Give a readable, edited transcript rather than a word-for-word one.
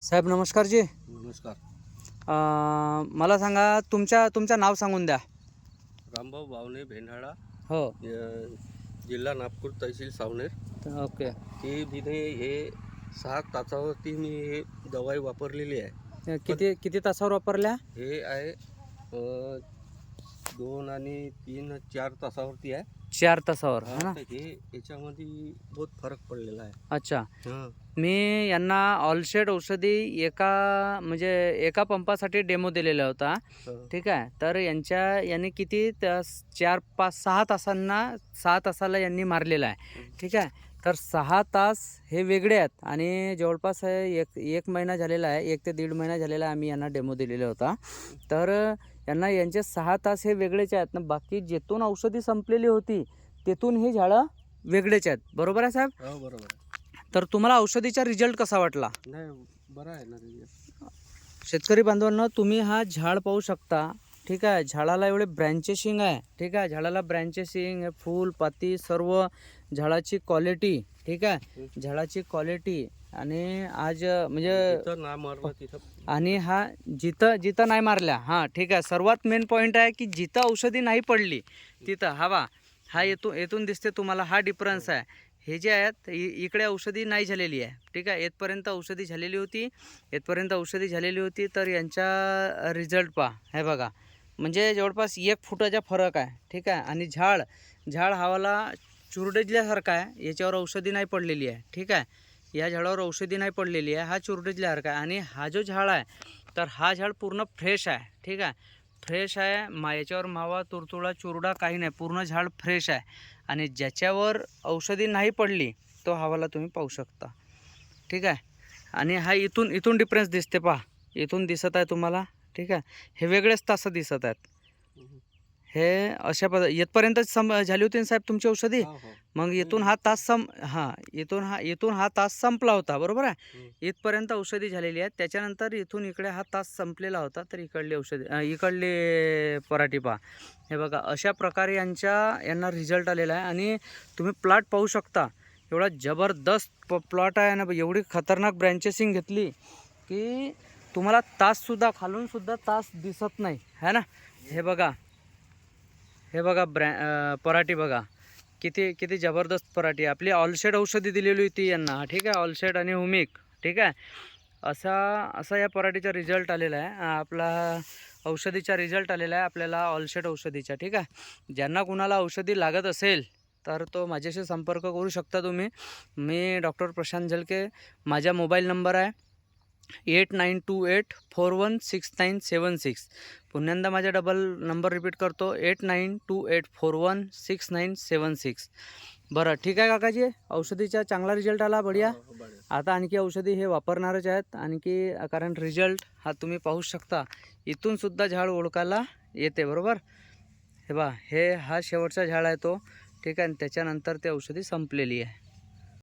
साहेब नमस्कार जी. नमस्कार. मला सांगा तुमचं नाव सांगून द्या. रामभाऊ बावणे भेंडाळा, हो. जिल्हा नागपूर, तहसील सावनेर. ओके. ती बिने हे 6 तासावरती मी हे दवाई वापरलेली आहे. किती तासावर वापरल्या? हे आहे 2 आणि 3 4 तासावरती आहे. 4 तासावर है ना. तर हे याच्यामध्ये बहुत फरक पडलेला आहे. अच्छा. हां. मी यांना ऑलशेड औषधी एका पंपासाठी डेमो दिलेला होता. ठीक आहे. तर यांनी किती 4 5 6 तासाला यांनी मारलेला आहे. ठीक आहे. तर 6 तास हे वेगळे आहेत आणि जवळपास एक महिना झालेला आहे, 1 ते 1.5 महिना झालेला आहे आम्ही यांना डेमो दिलेला होता. तर यांचे 6 तास हे वेगळेच आहेत ना. बाकी जेथून औषधी संपलेली होती तेथून हे झाडं वेगळेच आहेत. बरोबर आहे साहेब? हो, बरोबर आहे. तर तुम्हाला औषधीचा रिझल्ट कसा वाटला? नाही, बरं आहे ना रिझल्ट. शेतकरी बांधवांनो, तुम्ही हा झाड पाहू शकता. ठीक आहे. झाडाला एवढे ब्रँचेसिंग आहे. ठीक आहे. झाडाला ब्रँचेसिंग, फूल पाती सर्व झाडाची क्वालिटी. ठीक आहे. झाडाची क्वालिटी आणि आज जिथं ना मारलं तिथं. आणि हा जिथं नाही मारल्या. हां, ठीक आहे. सर्वात मेन पॉईंट आहे की जिथं औषधी नाही पडली तिथं हवा हा येथून दिसते तुम्हाला. हा डिफरन्स आहे. हे जे आहेत इकडे औषधी नाही झालेली आहे. ठीक आहे. येथपर्यंत औषधी झालेली होती. तर यांचा रिझल्ट पहा. हे बघा, म्हणजे जवळपास 1 फुटाचा फरक आहे. ठीक आहे. आणि झाड हवाला चुरडजल्यासारखा आहे. याच्यावर औषधी नाही पडलेली आहे. ठीक आहे. या झाडावर औषधी नाही पडलेली आहे. हा चुरडजल्यासारखा आहे. आणि हा जो झाड आहे तर हा झाड पूर्ण फ्रेश आहे. ठीक आहे. फ्रेश आहे. याच्यावर मावा, तुरतुळा, चुरडा काही नाही. पूर्ण झाड फ्रेश आहे. आणि ज्याच्यावर औषधी नाही पडली तो हवाला तुम्ही पाहू शकता. ठीक आहे. आणि हा इथून डिफरन्स दिसते पहा. इथून दिसत आहे तुम्हाला. ठीक आहे. हे वेगळेच तास दिसत आहेत. हे अशा येथपर्यंत झाली होती ना साहेब तुमची औषधी. मग इथून हा तास संपला होता. बरोबर आहे. इथपर्यंत औषधी झालेली आहे. त्याच्यानंतर इथून इकडे हा तास संपलेला होता. तर इकडली पराठी पहा. हे बघा, अशा प्रकारे यांना रिझल्ट आलेला आहे. आणि तुम्ही प्लॉट पाहू शकता. एवढा जबरदस्त प्लॉट आहे ना. एवढी खतरनाक ब्रँचेसिंग घेतली की तुम्हाला खालूनसुद्धा तास दिसत नाही है ना. हे बघा पराठी बघा, किती जबरदस्त पराठी. आपली ऑलशेड औषधी दिलेली होती यांना. ठीक आहे. ऑलशेड आणि हुमिक. ठीक आहे. असा या पराठीचा रिझल्ट आलेला आहे. आपला औषधीचा रिझल्ट आलेला आहे आपल्याला ऑलशेड औषधीचा. ठीक आहे. ज्यांना कुणाला औषधी लागत असेल तर तो माझ्याशी संपर्क करू शकता तुम्ही. मी डॉक्टर प्रशांत झलके. माझा मोबाईल नंबर आहे 8928416976. पुन्हा माझा डबल नंबर रिपीट करतो 8928416976. बरं, ठीक आहे काकाजी. औषधीचा चांगला रिझल्ट आला. बढिया. आता आणखी औषधी हे वापरणारच आहेत आणखी, कारण रिझल्ट हा तुम्ही पाहू शकता. इथूनसुद्धा झाड ओळखायला येते. बरोबर. हे बा, हा शेवटचा झाड आहे तो. ठीक आहे. आणि त्याच्यानंतर ते औषधी संपलेली आहे.